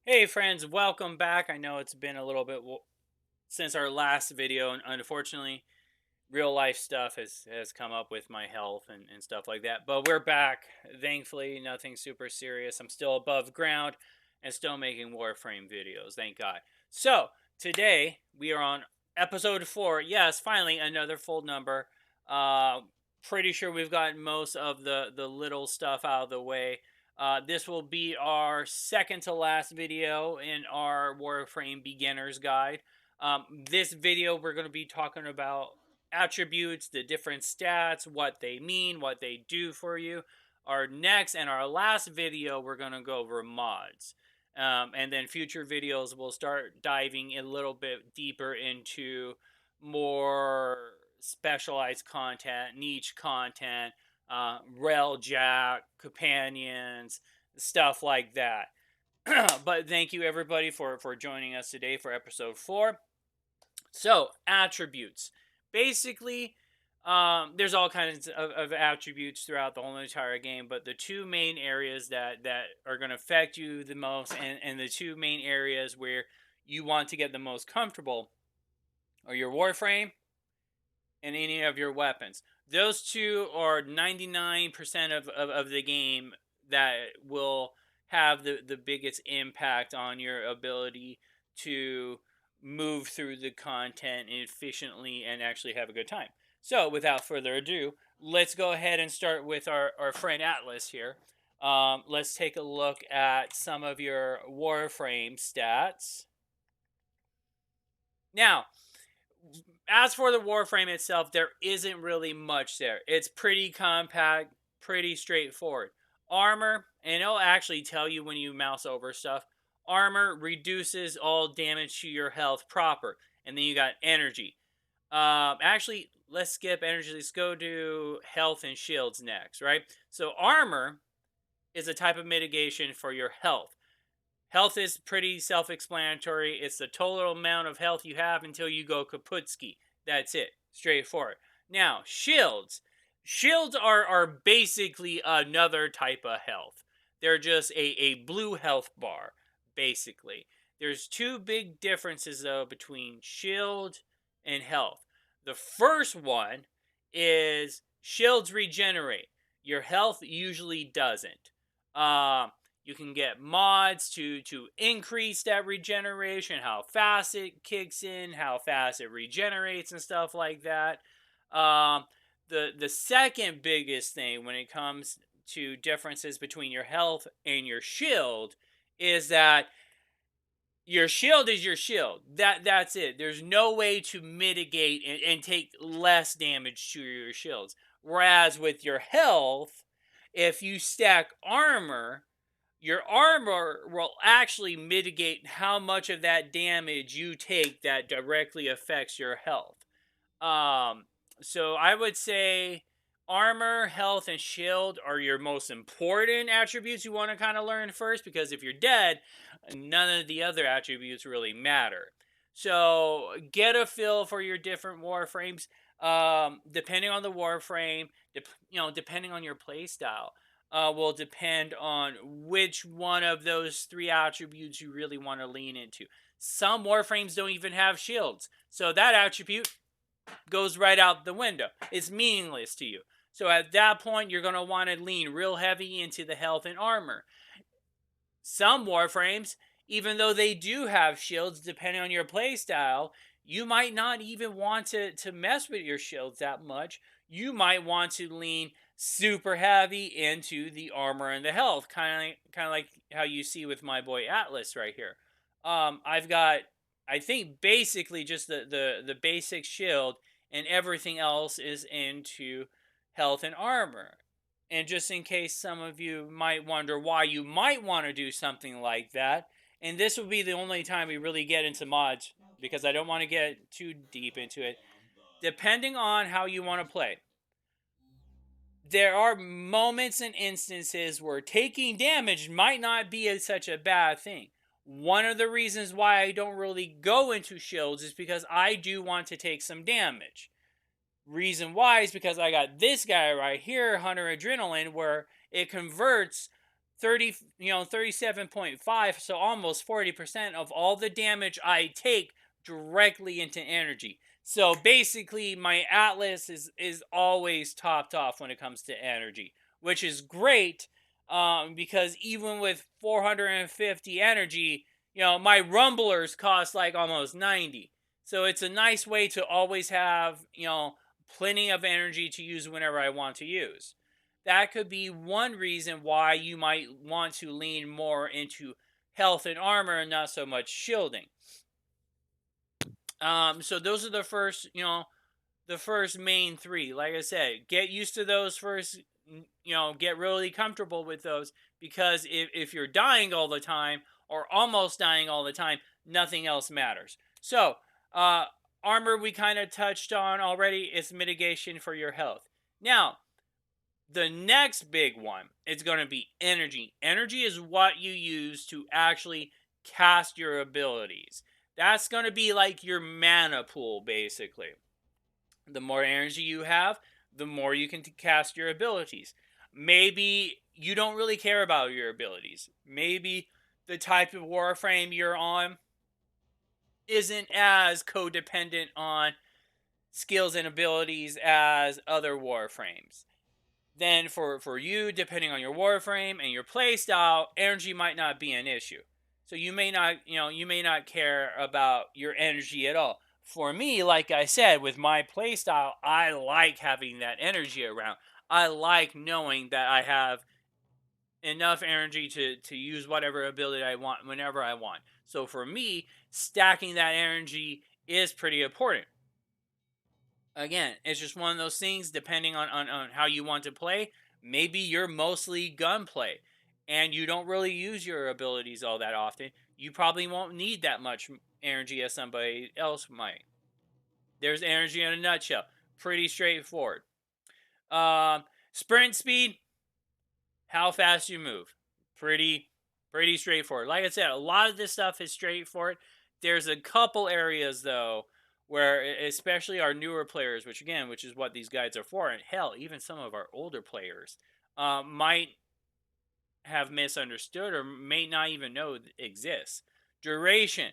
Hey friends, welcome back. I know it's been a little bit since our last video, and unfortunately, real life stuff has come up with my health and stuff like that. But we're back. Thankfully, nothing super serious. I'm still above ground and still making Warframe videos. Thank God. So today we are on episode 4. Yes, finally another full number. Uh, Pretty sure we've gotten most of the little stuff out of the way. This will be our second to last video in our Warframe beginner's guide. This video we're going to be talking about attributes, the different stats, what they mean, what they do for you. Our next and our last video, we're going to go over mods. And then future videos, we'll start diving a little bit deeper into more specialized content, niche content, railjack, companions, stuff like that. But thank you everybody for joining us today for episode 4. So, attributes. Basically, there's all kinds of attributes throughout the whole entire game, but the two main areas that are going to affect you the most, and the two main areas where you want to get the most comfortable, are your Warframe and any of your weapons. Those two are 99% of the game that will have the biggest impact on your ability to move through the content efficiently and actually have a good time. So, without further ado, let's go ahead and start with our friend Atlas here. Let's take a look at some of your Warframe stats. Now, as for the Warframe itself, there isn't really much there. It's pretty compact, pretty straightforward. Armor, and it'll actually tell you when you mouse over stuff. Armor reduces all damage to your health proper. And then you got energy. Actually, let's skip energy. Let's go to health and shields next, right? So armor is a type of mitigation for your health. Health is pretty self-explanatory. It's the total amount of health you have until you go kaputski. That's it. Straightforward. Now, shields. Shields are basically another type of health. They're just a blue health bar, basically. There's two big differences, though, between shield and health. The first one is shields regenerate. Your health usually doesn't. You can get mods to increase that regeneration, how fast it kicks in, how fast it regenerates, and stuff like that. Um, the second biggest thing when it comes to differences between your health and your shield is that your shield is your shield. That's it. There's no way to mitigate and take less damage to your shields. Whereas with your health, if you stack armor, your armor will actually mitigate how much of that damage you take that directly affects your health. So I would say armor, health, and shield are your most important attributes you want to kind of learn first, because if you're dead, none of the other attributes really matter. So get a feel for your different warframes. Depending on the warframe, depending on your playstyle, will depend on which one of those three attributes you really want to lean into. Some warframes don't even have shields, so that attribute goes right out the window. It's meaningless to you. So at that point, you're going to want to lean real heavy into the health and armor. Some warframes, even though they do have shields, depending on your playstyle, you might not even want to mess with your shields that much. You might want to lean super heavy into the armor and the health, kind of like how you see with my boy Atlas right here. I've got, I think, basically just the basic shield, and everything else is into health and armor. And just in case some of you might wonder why you might want to do something like that, and this will be the only time we really get into mods, because I don't want to get too deep into it. Depending on how you want to play, there are moments and instances where taking damage might not be such a bad thing. One of the reasons why I don't really go into shields is because I do want to take some damage. Reason why is because I got this guy right here, Hunter Adrenaline, where it converts 37.5, so almost 40% of all the damage I take directly into energy. So basically my Atlas is always topped off when it comes to energy, which is great, because even with 450 energy, my rumblers cost like almost 90. So it's a nice way to always have, plenty of energy to use whenever I want to use. That could be one reason why you might want to lean more into health and armor and not so much shielding. So those are the first main three. Like I said, get used to those first. Get really comfortable with those, because if you're dying all the time or almost dying all the time, nothing else matters. So, armor we kind of touched on already. It's mitigation for your health. Now, the next big one is going to be energy. Energy is what you use to actually cast your abilities. That's going to be like your mana pool, basically. The more energy you have, the more you can cast your abilities. Maybe you don't really care about your abilities. Maybe the type of warframe you're on isn't as codependent on skills and abilities as other warframes. Then for you, depending on your warframe and your playstyle, energy might not be an issue. So you may not care about your energy at all. For me, like I said, with my playstyle, I like having that energy around. I like knowing that I have enough energy to use whatever ability I want whenever I want. So for me, stacking that energy is pretty important. Again, it's just one of those things, depending on how you want to play. Maybe you're mostly gunplay and you don't really use your abilities all that often. You probably won't need that much energy as somebody else might. There's energy in a nutshell. Pretty straightforward. Um, Sprint speed, how fast you move. Pretty pretty straightforward. Like I said, a lot of this stuff is straightforward. There's a couple areas though where, especially our newer players, which is what these guides are for, and hell, even some of our older players might have misunderstood or may not even know exists. Duration,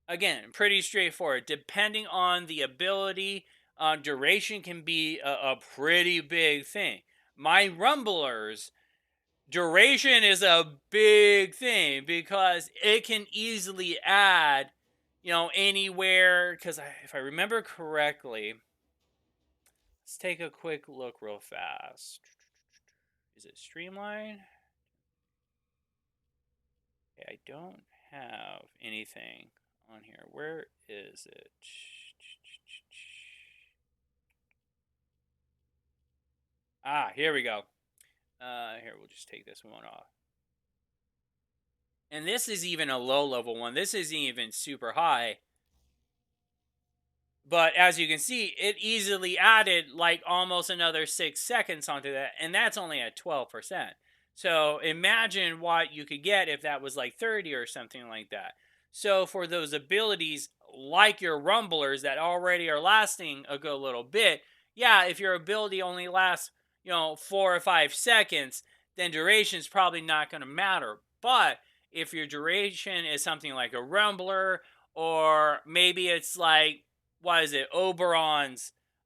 again, pretty straightforward. Depending on the ability, duration can be a pretty big thing. My rumblers, duration is a big thing because it can easily add, anywhere. Because if I remember correctly, let's take a quick look real fast. Is it streamline? Okay, I don't have anything on here. Where is it? Here we go. Here, we'll just take this one off. And this is even a low level one. This isn't even super high. But as you can see, it easily added like almost another 6 seconds onto that. And that's only at 12%. So imagine what you could get if that was like 30 or something like that. So for those abilities, like your rumblers that already are lasting a good little bit, yeah, if your ability only lasts, 4 or 5 seconds, then duration is probably not going to matter. But if your duration is something like a rumbler, or maybe it's like, what is it,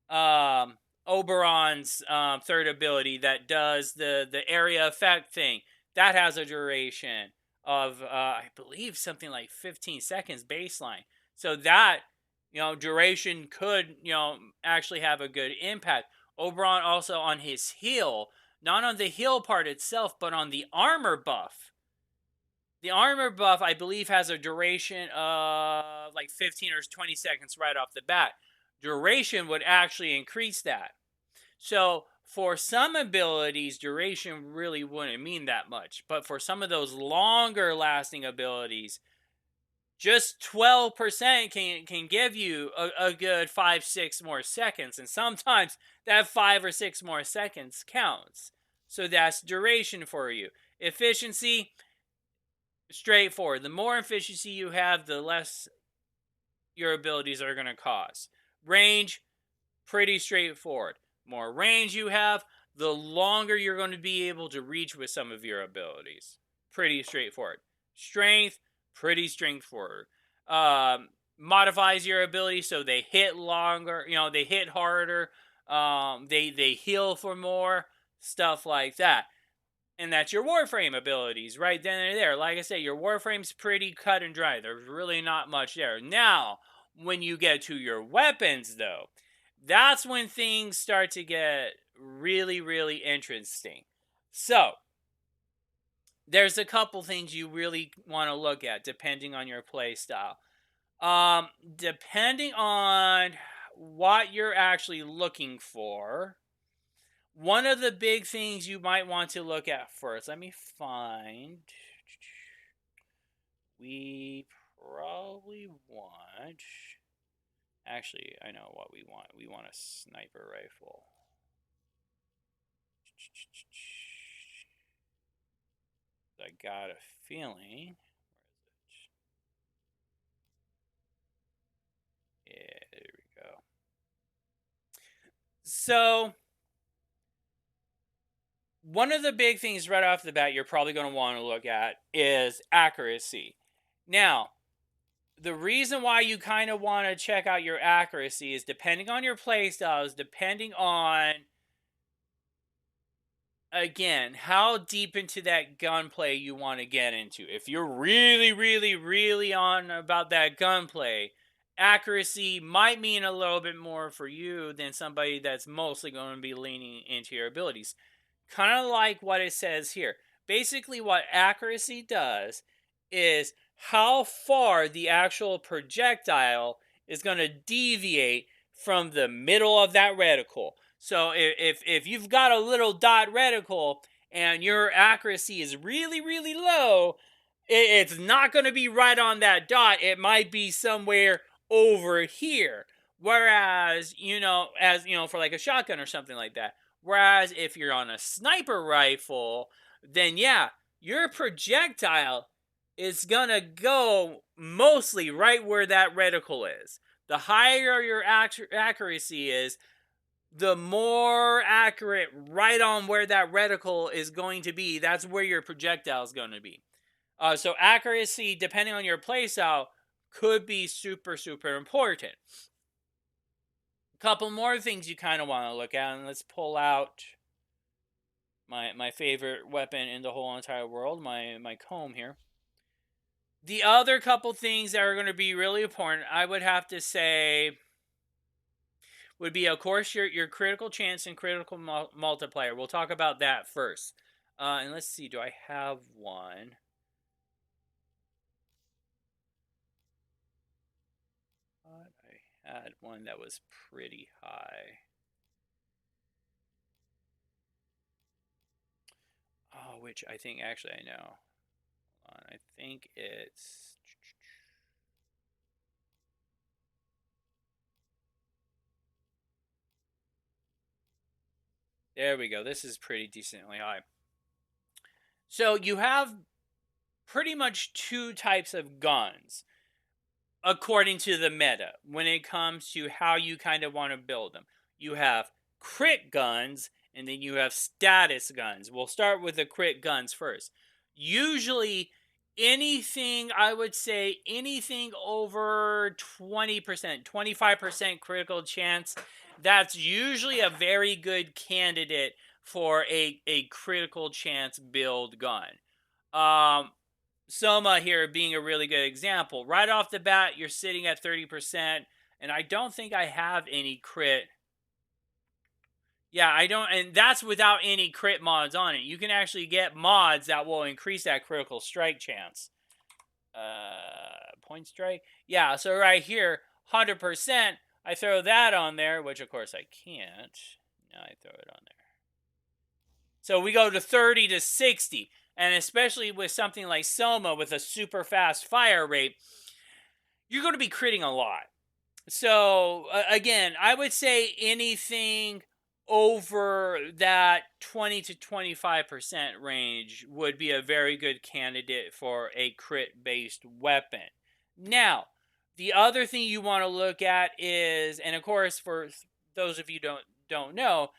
um Oberon's third ability that does the area effect thing, that has a duration of I believe something like 15 seconds baseline. So that, duration could, actually have a good impact. Oberon also on his heal, not on the heal part itself, but on the armor buff. The armor buff, I believe, has a duration of like 15 or 20 seconds right off the bat. Duration would actually increase that. So, for some abilities, duration really wouldn't mean that much. But for some of those longer lasting abilities, just 12% can give you a good 5-6 more seconds. And sometimes that 5 or 6 more seconds counts. So that's duration for you. Efficiency, straightforward. The more efficiency you have, the less your abilities are going to cost. Range, pretty straightforward. More range you have, the longer you're going to be able to reach with some of your abilities. Pretty straightforward. Strength, pretty straightforward. Um, Modifies your ability so they hit longer, they hit harder, they heal for more, stuff like that. And that's your Warframe abilities right then and there. Like I say, your Warframe's pretty cut and dry. There's really not much there. Now, when you get to your weapons, though, that's when things start to get really, really interesting. So, there's a couple things you really want to look at depending on your play style. Depending on what you're actually looking for, one of the big things you might want to look at first. Let me find. We probably want. Actually, I know what we want. We want a sniper rifle. I got a feeling. Yeah, there we go. So, one of the big things right off the bat you're probably going to want to look at is accuracy. Now, the reason why you kind of want to check out your accuracy is depending on your playstyles, depending on, again, how deep into that gunplay you want to get into. If you're really, really, really on about that gunplay, accuracy might mean a little bit more for you than somebody that's mostly going to be leaning into your abilities. Kind of like what it says here. Basically, what accuracy does is how far the actual projectile is going to deviate from the middle of that reticle. So if you've got a little dot reticle and your accuracy is really, really low, it's not going to be right on that dot. It might be somewhere over here. Whereas, for like a shotgun or something like that. Whereas if you're on a sniper rifle, then yeah, your projectile is gonna go mostly right where that reticle is. The higher your accuracy is, the more accurate right on where that reticle is going to be. That's where your projectile is going to be. So accuracy, depending on your playstyle, could be super, super important. Couple more things you kind of want to look at, and let's pull out my favorite weapon in the whole entire world, my comb here. The other couple things that are going to be really important, I would have to say, would be, of course, your critical chance and critical multiplier. We'll talk about that first. And let's see, do I have one? I had one that was pretty high. Oh, which I think actually I know. Hold on, I think it's. There we go. This is pretty decently high. So you have pretty much two types of guns according to the meta when it comes to how you kind of want to build them. You have crit guns and then you have status guns. We'll start with the crit guns first. Usually anything, I would say anything over 20%, 25% critical chance, that's usually a very good candidate for a critical chance build gun. Soma here being a really good example. Right off the bat, you're sitting at 30%, and I don't think I have any crit. Yeah, I don't, and that's without any crit mods on it. You can actually get mods that will increase that critical strike chance. Point strike? Yeah, so right here, 100%, I throw that on there, which of course I can't. Now I throw it on there. So we go to 30 to 60. And especially with something like Soma with a super fast fire rate, you're going to be critting a lot. So, again, I would say anything over that 20 to 25% range would be a very good candidate for a crit-based weapon. Now, the other thing you want to look at is, and of course, for those of you don't know,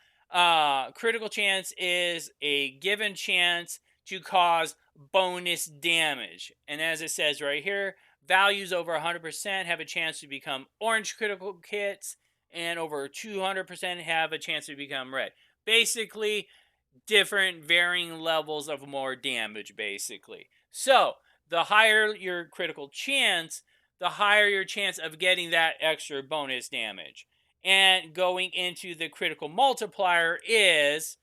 Critical chance is a given chance to cause bonus damage. And as it says right here, values over 100% have a chance to become orange critical kits, and over 200% have a chance to become red. Basically, different varying levels of more damage, basically. So, the higher your critical chance, the higher your chance of getting that extra bonus damage. And going into the critical multiplier is,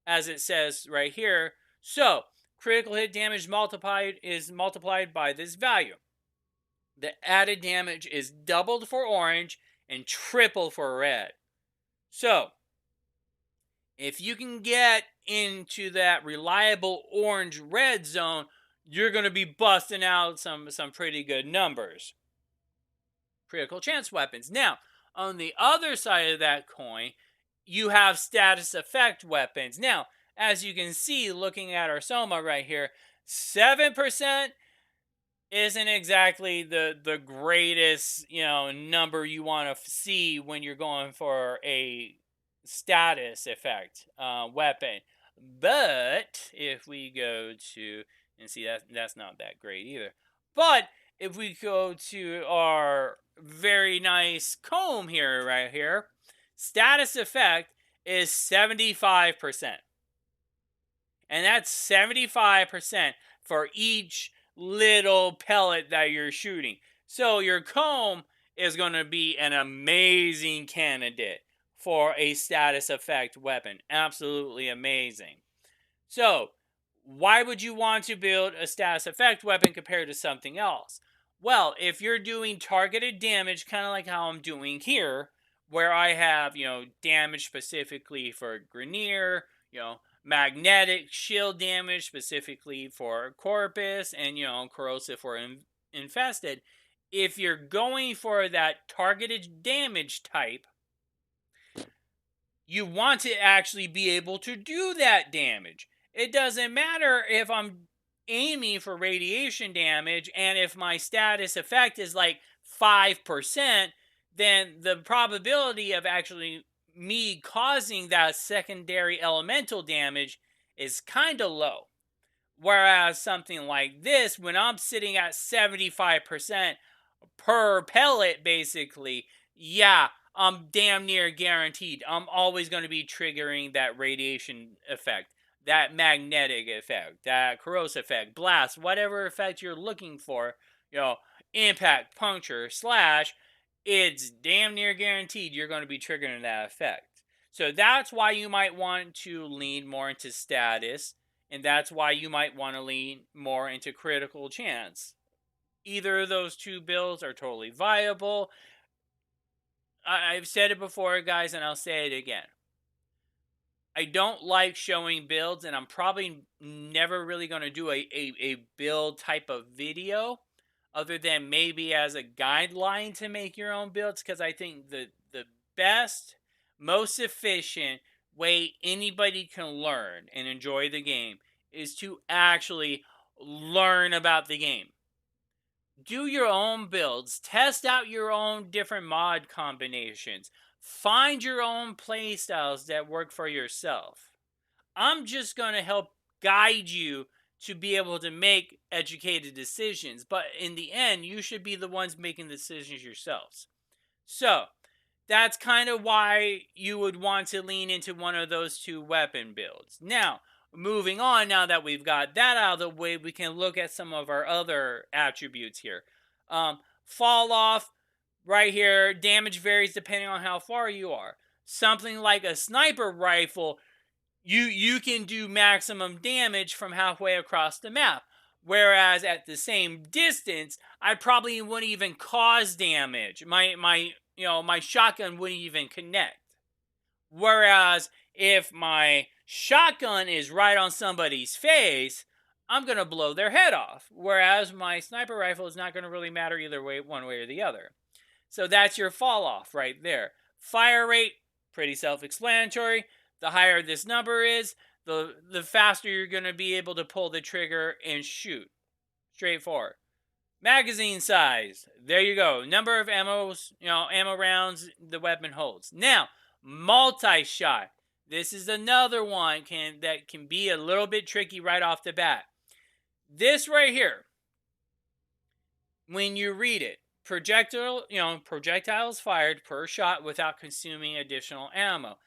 as it says right here, so critical hit damage multiplied is multiplied by this value. The added damage is doubled for orange and triple for red. So, if you can get into that reliable orange red zone, you're going to be busting out some pretty good numbers. Critical chance weapons. Now, on the other side of that coin, you have status effect weapons. Now, as you can see, looking at our Soma right here, 7% isn't exactly the greatest number you want to see when you're going for a status effect weapon. But if we go to and see that's not that great either. But if we go to our very nice comb here right here, status effect is 75%. And that's 75% for each little pellet that you're shooting. So your comb is going to be an amazing candidate for a status effect weapon. Absolutely amazing. So, why would you want to build a status effect weapon compared to something else? Well, if you're doing targeted damage, kind of like how I'm doing here, where I have, damage specifically for Grenier, magnetic shield damage specifically for Corpus, and, corrosive for infested. If you're going for that targeted damage type, you want to actually be able to do that damage. It doesn't matter if I'm aiming for radiation damage and if my status effect is like 5%, then the probability of actually me causing that secondary elemental damage is kind of low. Whereas something like this, when I'm sitting at 75% per pellet, basically, yeah, I'm damn near guaranteed. I'm always going to be triggering that radiation effect, that magnetic effect, that corrosive effect, blast, whatever effect you're looking for, impact, puncture, slash, it's damn near guaranteed you're going to be triggering that effect. So that's why you might want to lean more into status, and that's why you might want to lean more into critical chance. Either of those two builds are totally viable. I've said it before, guys, and I'll say it again. I don't like showing builds, and I'm probably never really going to do a build type of video other than maybe as a guideline to make your own builds, because I think the best, most efficient way anybody can learn and enjoy the game is to actually learn about the game. Do your own builds, test out your own different mod combinations, find your own play styles that work for yourself. I'm just going to help guide you to be able to make educated decisions, but in the end, you should be the ones making the decisions yourselves. So, that's kind of why you would want to lean into one of those two weapon builds. Now, moving on, now that we've got that out of the way, we can look at some of our other attributes here. Fall off, right here, damage varies depending on how far you are. Something like a sniper rifle, you can do maximum damage from halfway across the map. Whereas at the same distance, I probably wouldn't even cause damage. My shotgun wouldn't even connect. Whereas if my shotgun is right on somebody's face, I'm going to blow their head off. Whereas my sniper rifle is not going to really matter either way, one way or the other. So that's your fall off right there. Fire rate, pretty self-explanatory. The higher this number is, the faster you're going to be able to pull the trigger and shoot. Straightforward. Magazine size. There you go. Number of ammo rounds the weapon holds. Now, multi-shot. This is another one that can be a little bit tricky right off the bat. This right here, when you read it, projectiles fired per shot without consuming additional ammo.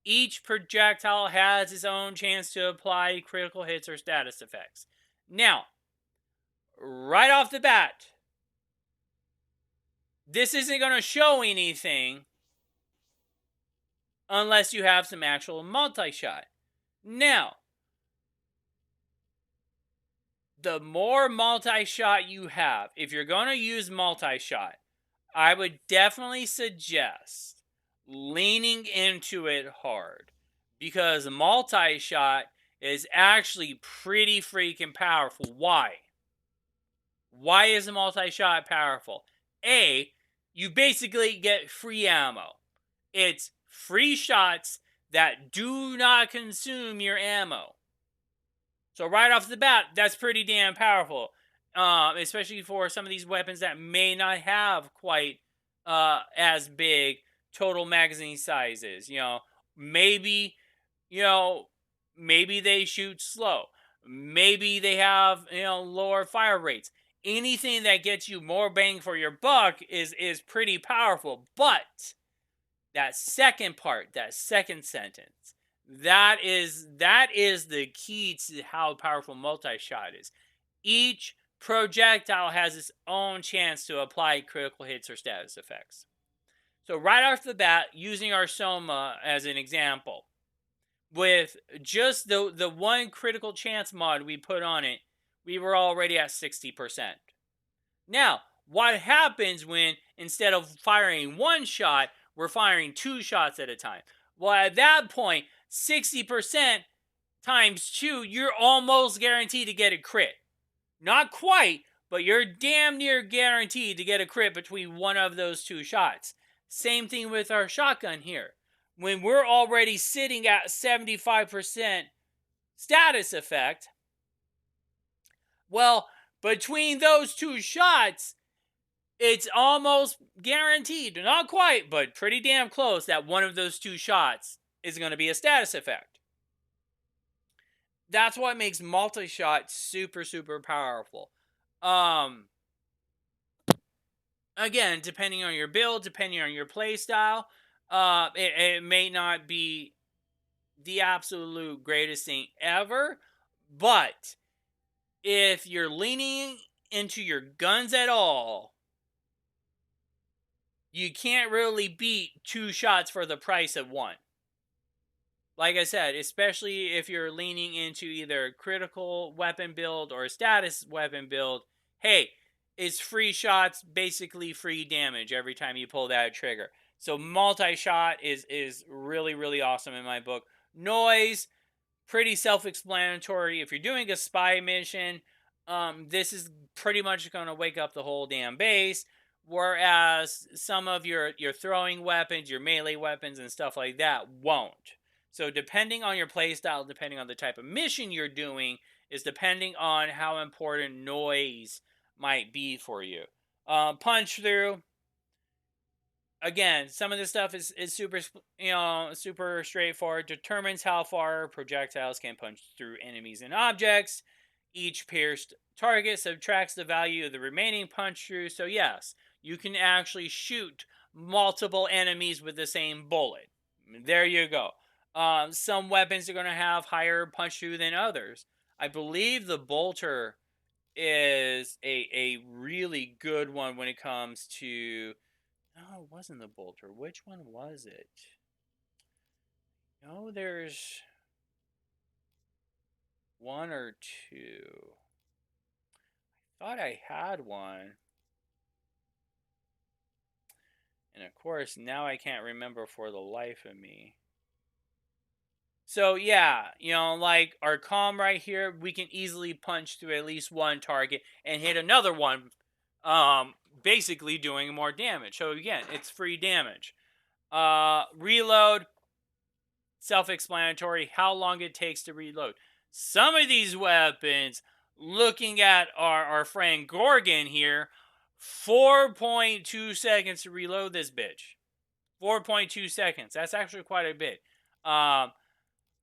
Each projectile has its own chance to apply critical hits or status effects. Now, right off the bat, this isn't going to show anything unless you have some actual multi-shot. Now, the more multi-shot you have, if you're going to use multi-shot, I would definitely suggest leaning into it hard, because multi-shot is actually pretty freaking powerful. Why? Why is a multi-shot powerful? A, you basically get free ammo. It's free shots that do not consume your ammo. So right off the bat, that's pretty damn powerful. Especially for some of these weapons that may not have quite as big total magazine sizes. Maybe, you know, maybe they shoot slow. Maybe they have, lower fire rates. Anything that gets you more bang for your buck is pretty powerful. But that second part, that second sentence, that is the key to how powerful multi-shot is. Each projectile has its own chance to apply critical hits or status effects. So right off the bat, using our Soma as an example, with just the one critical chance mod we put on it, we were already at 60%. Now, what happens when instead of firing one shot, we're firing two shots at a time? Well, at that point, 60% times 2, you're almost guaranteed to get a crit. Not quite, but you're damn near guaranteed to get a crit between one of those two shots. Same thing with our shotgun here. When we're already sitting at 75% status effect, well, between those two shots, it's almost guaranteed, not quite, but pretty damn close, that one of those two shots is going to be a status effect. That's what makes multi-shot super, super powerful. Again, depending on your build, depending on your play style, it may not be the absolute greatest thing ever, but if you're leaning into your guns at all, you can't really beat two shots for the price of one. Like I said, especially if you're leaning into either critical weapon build or status weapon build, hey, it's free shots, basically free damage every time you pull that trigger. So multi-shot is really, really awesome in my book. Noise, pretty self-explanatory. If you're doing a spy mission, this is pretty much going to wake up the whole damn base. Whereas some of your throwing weapons, your melee weapons, and stuff like that won't. So depending on your playstyle, depending on the type of mission you're doing, is depending on how important noise might be for you. Punch through. Again, some of this stuff is super, super straightforward. Determines how far projectiles can punch through enemies and objects. Each pierced target subtracts the value of the remaining punch through. So yes, you can actually shoot multiple enemies with the same bullet. There you go. Some weapons are going to have higher punch through than others. I believe the bolter is a really good one when it comes to... No, it wasn't the bolter. Which one was it? No, there's one or two. I thought I had one. And of course, now I can't remember for the life of me. So yeah, like our calm right here, we can easily punch through at least one target and hit another one, basically doing more damage. So again, it's free damage. Reload, self-explanatory, how long it takes to reload. Some of these weapons, looking at our friend Gorgon here, 4.2 seconds to reload this bitch. 4.2 seconds. That's actually quite a bit.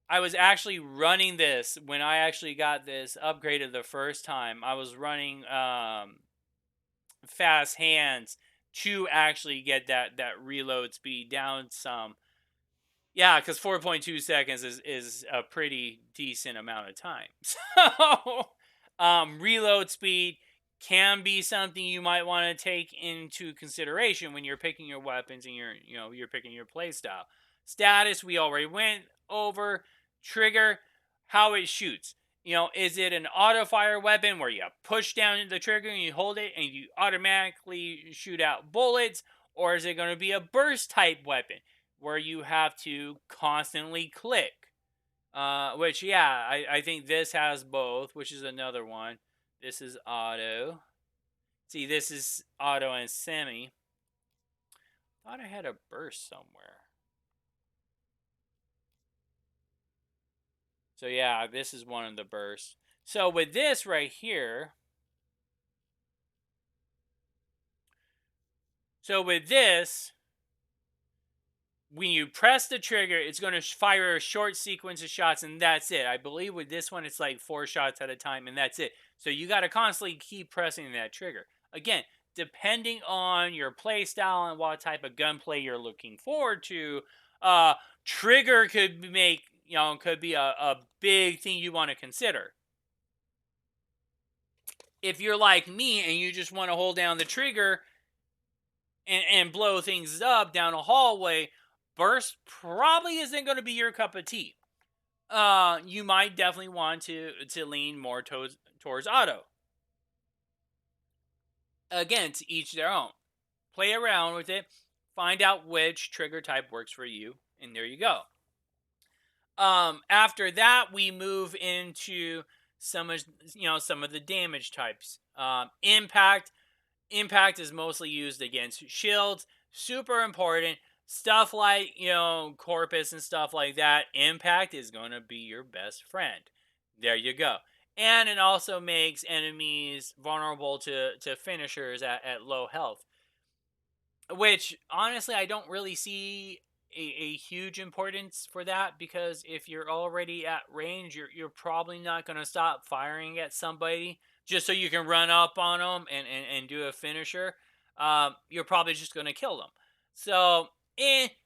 I was actually running this when I actually got this upgraded the first time. I was running fast hands to actually get that reload speed down some. Yeah, because 4.2 seconds is a pretty decent amount of time. So, reload speed can be something you might want to take into consideration when you're picking your weapons and you're picking your playstyle. Status we already went over. Trigger, how it shoots. Is it an auto fire weapon where you push down the trigger and you hold it and you automatically shoot out bullets, or is it going to be a burst type weapon where you have to constantly click? Which, yeah, I think this has both, which is another one. This is auto. See, this is auto and semi. Thought I had a burst somewhere. So, yeah, this is one of the bursts. So, with this right here, when you press the trigger, it's going to fire a short sequence of shots, and that's it. I believe with this one, it's like 4 shots at a time, and that's it. So you got to constantly keep pressing that trigger. Again, depending on your play style and what type of gunplay you're looking forward to, trigger could be a big thing you want to consider. If you're like me and you just want to hold down the trigger and blow things up down a hallway, burst probably isn't going to be your cup of tea. You might definitely want to lean more towards auto. Again, to each their own. Play around with it, find out which trigger type works for you, and there you go. After that, we move into some of the damage types. Impact is mostly used against shields. Super important. Stuff like, Corpus and stuff like that. Impact is going to be your best friend. There you go. And it also makes enemies vulnerable to finishers at low health. Which, honestly, I don't really see a huge importance for that, because if you're already at range, you're probably not going to stop firing at somebody just so you can run up on them and do a finisher. You're probably just going to kill them. So,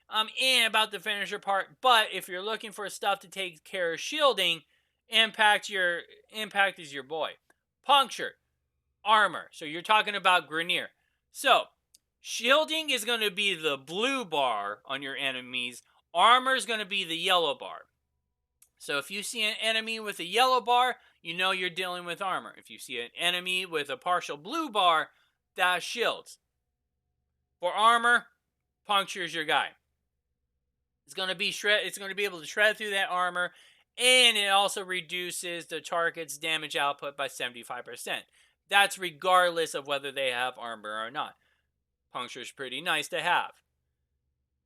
I'm about the finisher part, but if you're looking for stuff to take care of shielding, impact is your boy. Puncture, armor. So you're talking about Grenier. So, shielding is going to be the blue bar on your enemies. Armor is going to be the yellow bar. So if you see an enemy with a yellow bar, you know you're dealing with armor. If you see an enemy with a partial blue bar, that's shields. For armor, puncture is your guy. It's going to be able to shred through that armor, and it also reduces the target's damage output by 75%. That's regardless of whether they have armor or not. Puncture is pretty nice to have.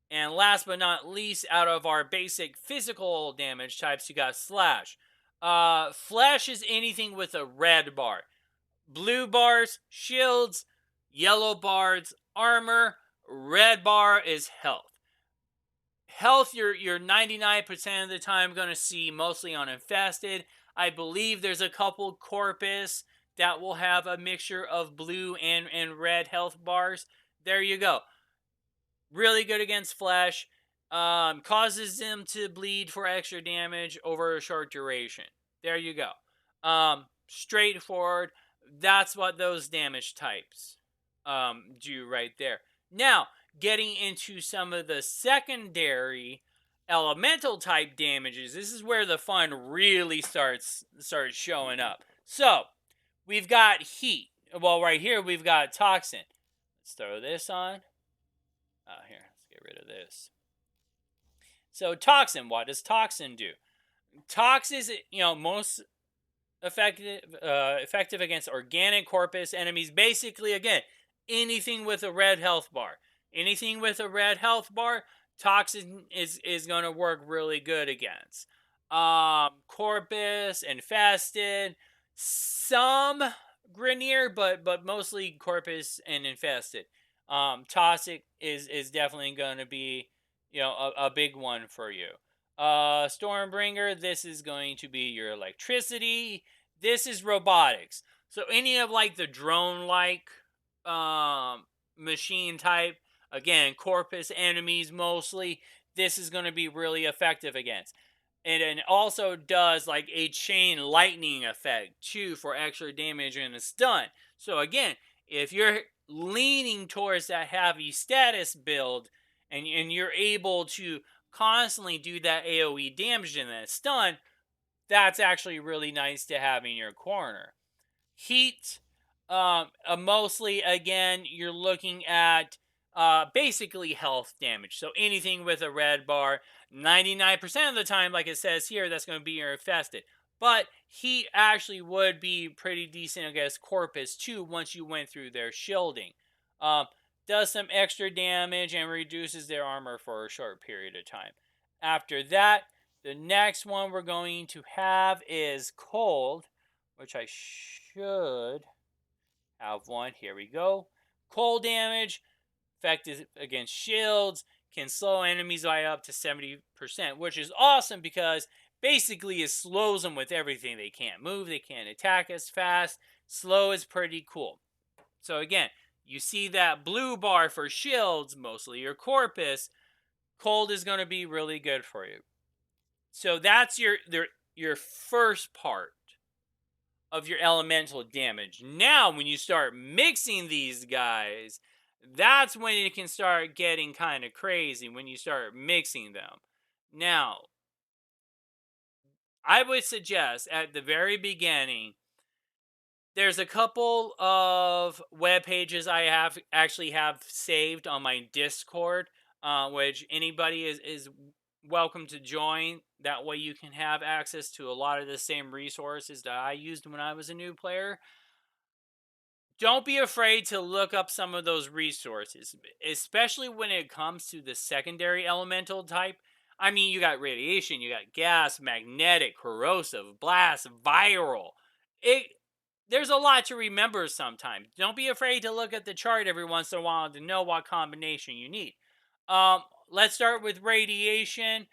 And last but not least, out of our basic physical damage types, you got Slash. Flesh is anything with a red bar. Blue bars, shields. Yellow bars, armor. Red bar is health. Health, you're 99% of the time going to see mostly on Infested. I believe there's a couple Corpus that will have a mixture of blue and red health bars. There you go. Really good against flesh. Causes them to bleed for extra damage over a short duration. There you go. Straightforward. That's what those damage types do right there. Now, getting into some of the secondary elemental type damages, this is where the fun really starts showing up. So, we've got heat. Well, right here we've got toxin. Let's throw this on. Here, let's get rid of this. So, toxin. What does toxin do? Toxin is, most effective against organic corpus enemies. Basically, again, anything with a red health bar. Anything with a red health bar, toxin is going to work really good against. Corpus, infested, some Grenier, but mostly corpus and infested. Toxic is definitely going to be, a big one for you. Stormbringer, this is going to be your electricity. This is robotics. So any of like the drone-like machine type, again, corpus enemies mostly, this is going to be really effective against. And it also does like a chain lightning effect too for extra damage and a stun. So again, if you're leaning towards that heavy status build and you're able to constantly do that AoE damage and that stun, that's actually really nice to have in your corner. Heat, mostly again, you're looking at basically health damage. So anything with a red bar, 99% of the time, like it says here, that's going to be your infested. But heat actually would be pretty decent against Corpus too once you went through their shielding. Um, does some extra damage and reduces their armor for a short period of time. After that, the next one we're going to have is Cold, which I should have one. Here we go. Cold damage, effective against shields, can slow enemies by up to 70%, which is awesome because basically it slows them with everything. They can't move, they can't attack as fast. Slow is pretty cool. So again, you see that blue bar for shields, mostly your corpus. Cold is going to be really good for you. So that's your first part of your elemental damage. Now, when you start mixing these guys, that's when it can start getting kind of crazy when you start mixing them. Now, I would suggest at the very beginning, there's a couple of web pages I have saved on my Discord, which anybody is welcome to join. That way, you can have access to a lot of the same resources that I used when I was a new player. Don't be afraid to look up some of those resources, especially when it comes to the secondary elemental type. I mean, you got radiation, you got gas, magnetic, corrosive, blast, viral. It There's a lot to remember sometimes. Don't be afraid to look at the chart every once in a while to know what combination you need. Let's start with radiation.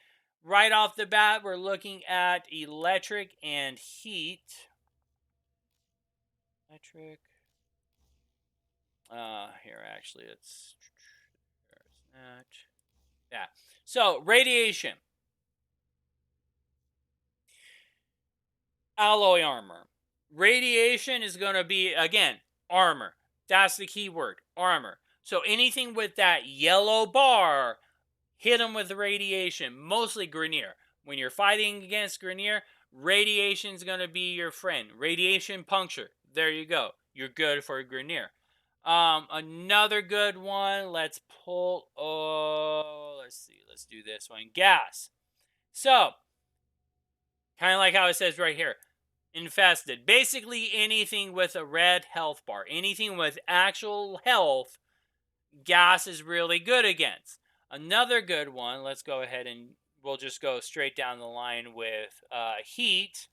Right off the bat, we're looking at electric and heat. Electric. Here actually, it's that. Yeah. So radiation, alloy armor. Radiation is going to be again armor. That's the key word, armor. So anything with that yellow bar, hit them with radiation. Mostly Grineer. When you're fighting against Grineer, radiation is going to be your friend. Radiation puncture. There you go. You're good for Grineer. Another good one. Let's pull. Oh, let's see. Let's do this one. Gas. So, kind of like how it says right here. Infested. Basically, anything with a red health bar. Anything with actual health, gas is really good against. Another good one. Let's go ahead and we'll just go straight down the line with heat.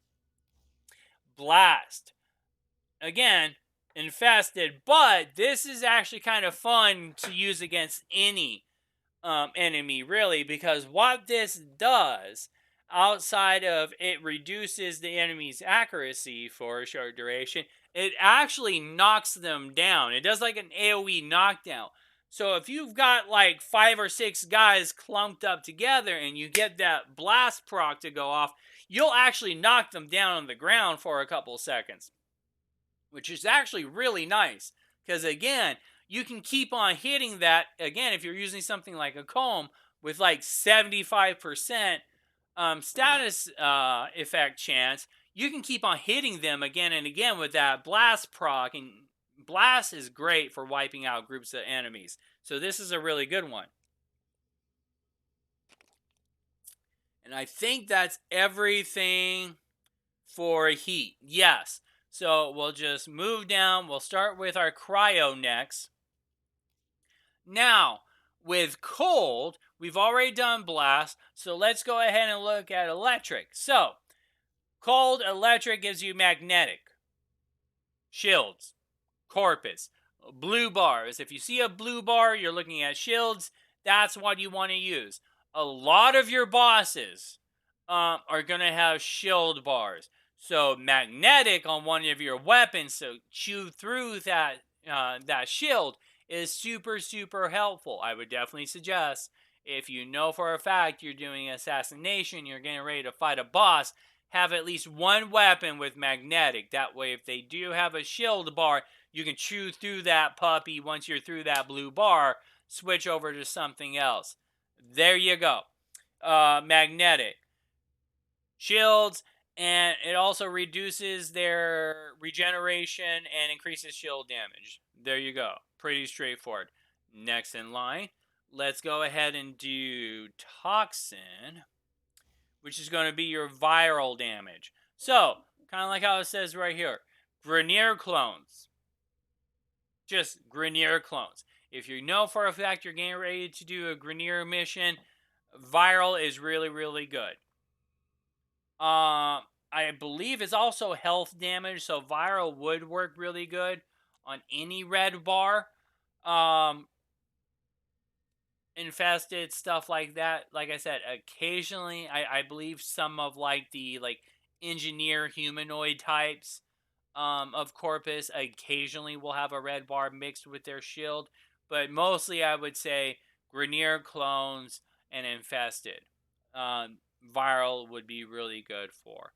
Blast. Again, infested, but this is actually kind of fun to use against any enemy, really, because what this does, outside of it reduces the enemy's accuracy for a short duration, it actually knocks them down. It does like an AoE knockdown. So if you've got like 5 or 6 guys clumped up together and you get that blast proc to go off, you'll actually knock them down on the ground for a couple seconds, which is actually really nice because again, you can keep on hitting that again if you're using something like a comb with like 75% status effect chance. You can keep on hitting them again and again with that blast proc, and blast is great for wiping out groups of enemies. So this is a really good one. And I think that's everything for heat. Yes. So we'll just move down. We'll start with our cryo next. Now, with cold, we've already done blast. So let's go ahead and look at electric. So, cold electric gives you magnetic, shields, corpus, blue bars. If you see a blue bar, you're looking at shields. That's what you want to use. a lot of your bosses are going to have shield bars. So magnetic on one of your weapons, so chew through that shield is super super helpful. I would definitely suggest if you know for a fact you're doing assassination, you're getting ready to fight a boss, have at least one weapon with magnetic. That way, if they do have a shield bar, you can chew through that puppy. Once you're through that blue bar, switch over to something else. There you go. Magnetic shields, and it also reduces their regeneration and increases shield damage. There you go. Pretty straightforward. Next in line, let's go ahead and do Toxin, which is going to be your viral damage. So, kind of like how it says right here, Grenier clones. Just Grenier clones. If you know for a fact you're getting ready to do a Grenier mission, viral is really, really good. I believe it's also health damage, so viral would work really good on any red bar. Um, Infested stuff like that. Like I said, occasionally, I believe some of like the engineer humanoid types of Corpus occasionally will have a red bar mixed with their shield, but mostly I would say Grenier clones and infested. Viral would be really good for.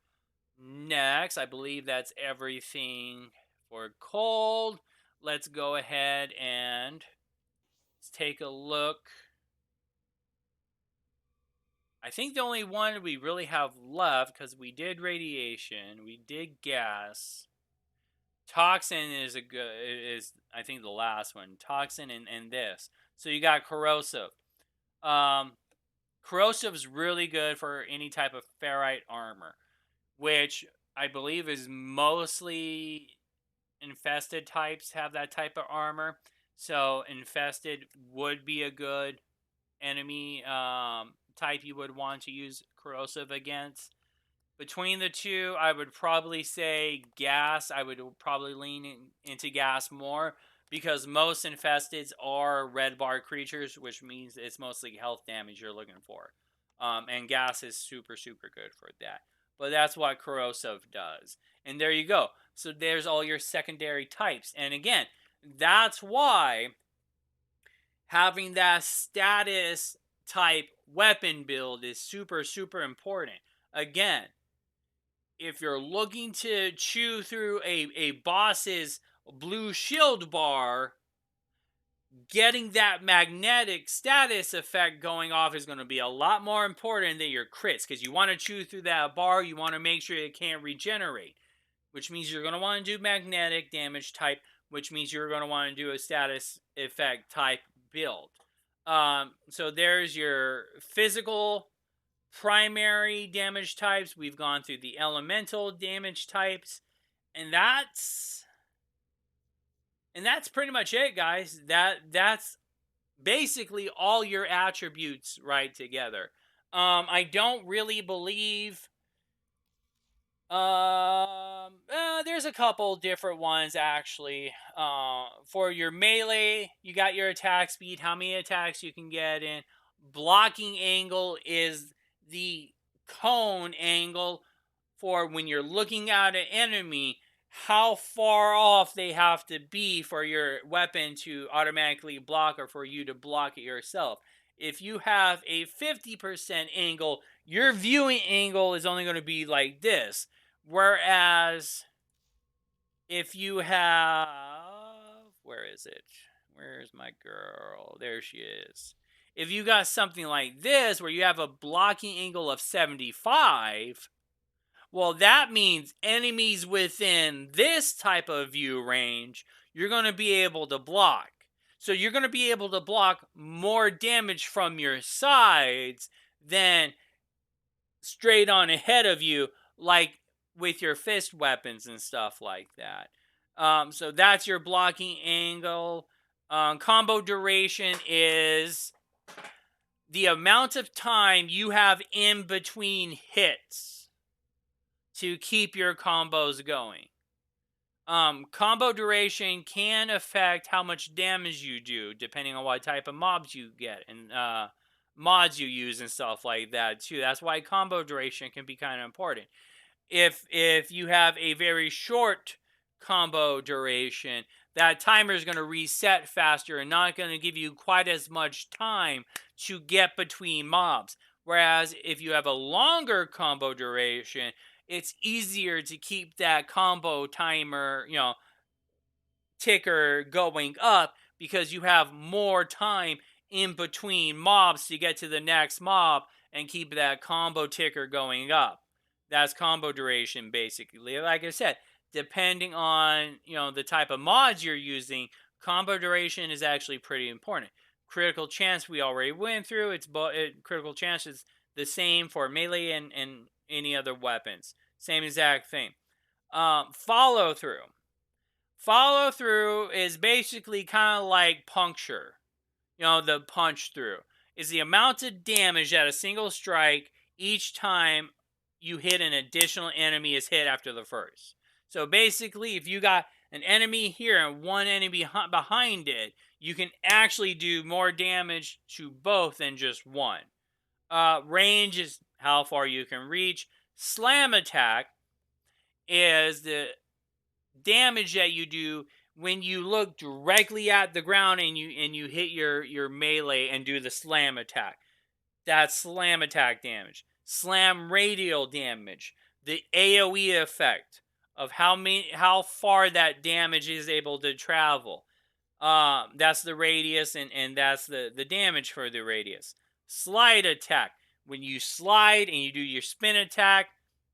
Next, I believe that's everything for cold. Let's go ahead and let's take a look. I think the only one we really have left, because we did radiation, we did gas. Toxin is I think the last one. Toxin and this. So you got corrosive. Um, Corrosive is really good for any type of ferrite armor, which I believe is mostly infested types have that type of armor. So infested would be a good enemy type you would want to use corrosive against. Between the two, I would probably say gas. I would probably into gas more because most infesteds are red bar creatures, which means it's mostly health damage you're looking for. And gas is super, super good for that. But that's what corrosive does. And there you go. So there's all your secondary types. And again, that's why having that status type weapon build is super, super important. Again, if you're looking to chew through a boss's blue shield bar, getting that magnetic status effect going off is going to be a lot more important than your crits, because you want to chew through that bar, you want to make sure it can't regenerate, which means you're going to want to do magnetic damage type, which means you're going to want to do a status effect type build. So there's your physical primary damage types. We've gone through the elemental damage types, and that's pretty much it, guys. That's basically all your attributes right together. I don't really believe there's a couple different ones actually. For your melee, you got your attack speed, how many attacks you can get in. Blocking angle is the cone angle for when you're looking at an enemy, how far off they have to be for your weapon to automatically block or for you to block it yourself. If you have a 50% angle, your viewing angle is only going to be like this. Whereas if you have, where is it? Where's my girl? There she is. If you got something like this where you have a blocking angle of 75, well, that means enemies within this type of view range, you're going to be able to block. So you're going to be able to block more damage from your sides than straight on ahead of you, like with your fist weapons and stuff like that. So that's your blocking angle. Combo duration is the amount of time you have in between hits to keep your combos going. Combo duration can affect how much damage you do, depending on what type of mobs you get. And mods you use and stuff like that too. That's why combo duration can be kind of important. If you have a very short combo duration, that timer is going to reset faster and not going to give you quite as much time to get between mobs. Whereas if you have a longer combo duration, it's easier to keep that combo timer, ticker going up because you have more time in between mobs to get to the next mob and keep that combo ticker going up. That's combo duration basically. Like I said, depending on, the type of mods you're using, combo duration is actually pretty important. Critical chance we already went through. Critical chance is the same for melee and any other weapons. Same exact thing. Follow through. Follow through is basically kind of like puncture, the punch through. Is the amount of damage that a single strike each time you hit an additional enemy is hit after the first. So basically, if you got an enemy here and one enemy behind it, you can actually do more damage to both than just one. Range is how far you can reach. Slam attack is the damage that you do when you look directly at the ground and you hit your melee and do the slam attack. That's slam attack damage. Slam radial damage. The AoE effect of how far that damage is able to travel. That's the radius and that's the damage for the radius. Slide attack. When you slide and you do your spin attack,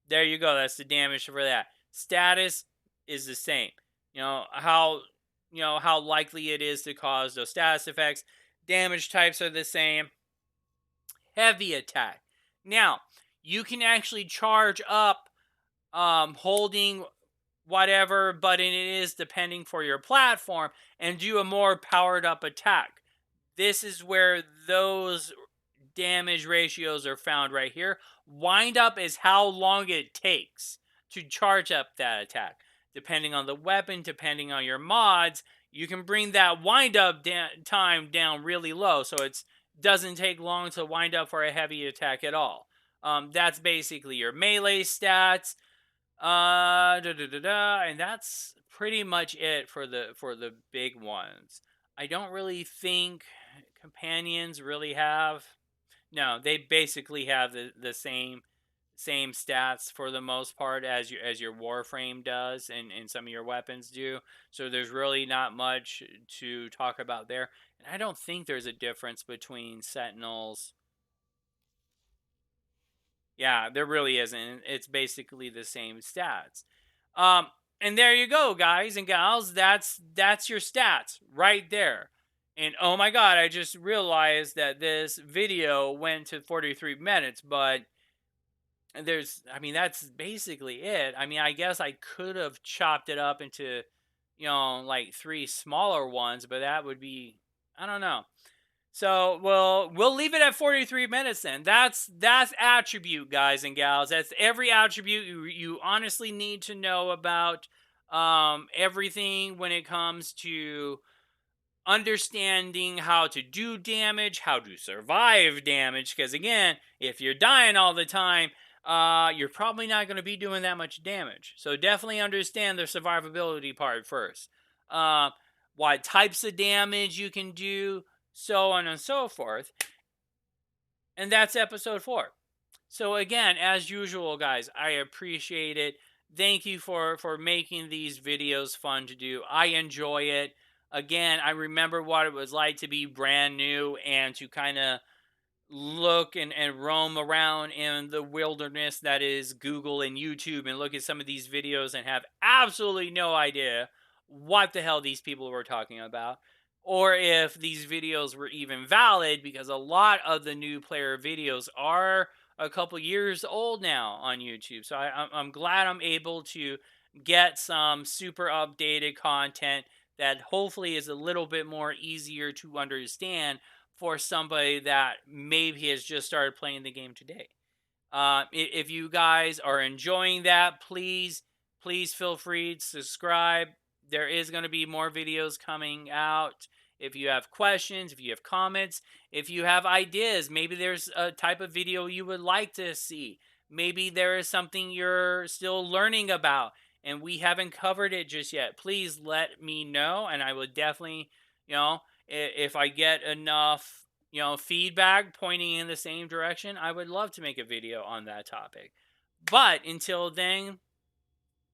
there you go. That's the damage for that. Status is the same. How likely it is to cause those status effects. Damage types are the same. Heavy attack. Now, you can actually charge up holding whatever button it is depending for your platform and do a more powered up attack. This is where those damage ratios are found right here. Wind up is how long it takes to charge up that attack. Depending on the weapon, depending on your mods, you can bring that wind up time down really low, so it doesn't take long to wind up for a heavy attack at all. That's basically your melee stats. And that's pretty much it for the big ones. I don't really think companions really have. No, they basically have the same stats for the most part as your Warframe does and some of your weapons do. So there's really not much to talk about there. And I don't think there's a difference between Sentinels. Yeah, there really isn't. It's basically the same stats. Um, and there you go, guys and gals. That's your stats right there. And oh my god, I just realized that this video went to 43 minutes, but that's basically it. I guess I could have chopped it up into, like 3 smaller ones, but that would be, I don't know. So we'll leave it at 43 minutes then. That's attribute, guys and gals. That's every attribute you honestly need to know about everything when it comes to understanding how to do damage, how to survive damage. Because again, if you're dying all the time, you're probably not going to be doing that much damage. So definitely understand the survivability part first. What types of damage you can do, so on and so forth. And that's episode 4. So again, as usual, guys, I appreciate it. Thank you for making these videos fun to do. I enjoy it. Again, I remember what it was like to be brand new and to kind of look and roam around in the wilderness that is Google and YouTube and look at some of these videos and have absolutely no idea what the hell these people were talking about or if these videos were even valid, because a lot of the new player videos are a couple years old now on YouTube. So I'm glad I'm able to get some super updated content that hopefully is a little bit more easier to understand for somebody that maybe has just started playing the game today. If you guys are enjoying that, please feel free to subscribe. There is going to be more videos coming out, If you have questions, if you have comments, if you have ideas, maybe there's a type of video you would like to see. Maybe there is something you're still learning about and we haven't covered it just yet. Please let me know, and I would definitely, you know, if I get enough, feedback pointing in the same direction, I would love to make a video on that topic. But until then,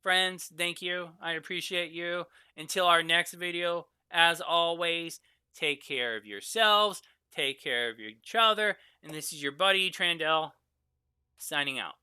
friends, thank you. I appreciate you. Until our next video, as always, take care of yourselves, take care of each other. And this is your buddy Trandell signing out.